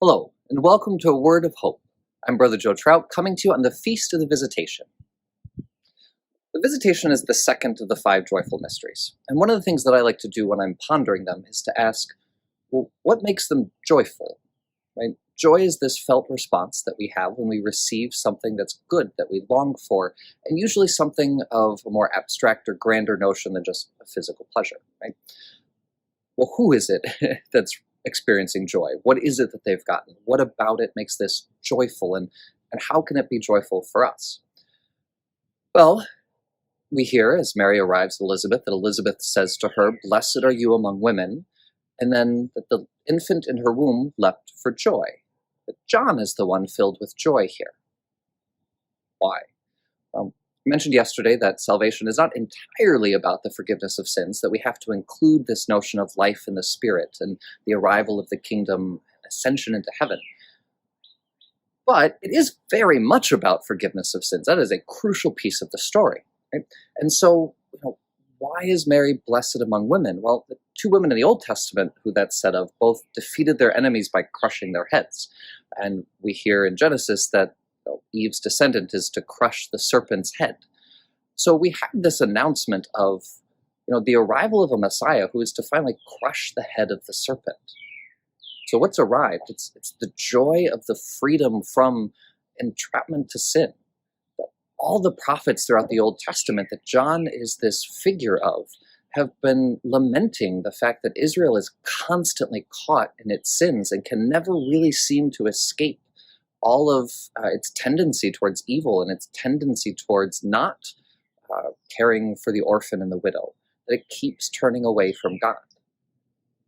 Hello, and welcome to A Word of Hope. I'm Brother Joe Trout, coming to you on the Feast of the Visitation. The Visitation is the second of the five joyful mysteries, and one of the things that I like to do when I'm pondering them is to ask, well, what makes them joyful? Right? Joy is this felt response that we have when we receive something that's good, that we long for, and usually something of a more abstract or grander notion than just a physical pleasure. Right? Well, who is it that's experiencing joy? What is it that they've gotten? What about it makes this joyful, and how can it be joyful for us? Well, we hear as Mary arrives at Elizabeth that Elizabeth says to her, "Blessed are you among women," and then that the infant in her womb leapt for joy. But John is the one filled with joy here. Why? I mentioned yesterday that salvation is not entirely about the forgiveness of sins, that we have to include this notion of life in the Spirit and the arrival of the kingdom, ascension into heaven. But it is very much about forgiveness of sins. That is a crucial piece of the story. Right? And so, why is Mary blessed among women? Well, the two women in the Old Testament who that's said of both defeated their enemies by crushing their heads. And we hear in Genesis that Eve's descendant is to crush the serpent's head. So we have this announcement of, the arrival of a Messiah who is to finally crush the head of the serpent. So what's arrived? It's the joy of the freedom from entrapment to sin. All the prophets throughout the Old Testament that John is this figure of have been lamenting the fact that Israel is constantly caught in its sins and can never really seem to escape all of its tendency towards evil and its tendency towards not caring for the orphan and the widow, that it keeps turning away from God.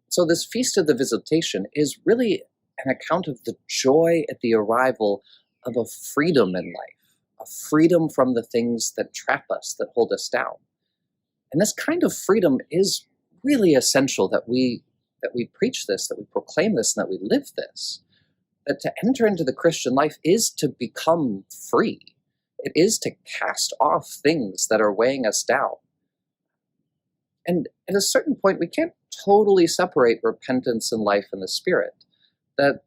So this Feast of the Visitation is really an account of the joy at the arrival of a freedom in life, a freedom from the things that trap us, that hold us down. And this kind of freedom is really essential that we preach this, that we proclaim this, and that we live this. That to enter into the Christian life is to become free. It is to cast off things that are weighing us down. And at a certain point, we can't totally separate repentance and life in the Spirit. That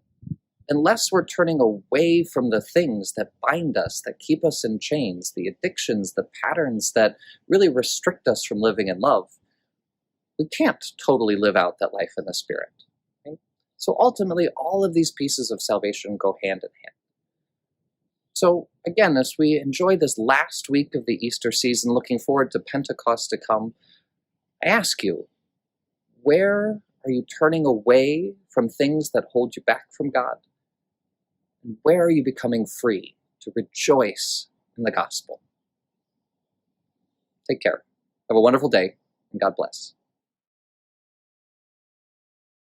unless we're turning away from the things that bind us, that keep us in chains, the addictions, the patterns that really restrict us from living in love, we can't totally live out that life in the Spirit. Okay? So ultimately, all of these pieces of salvation go hand in hand. So again, as we enjoy this last week of the Easter season, looking forward to Pentecost to come, I ask you, where are you turning away from things that hold you back from God? And where are you becoming free to rejoice in the gospel? Take care. Have a wonderful day, and God bless.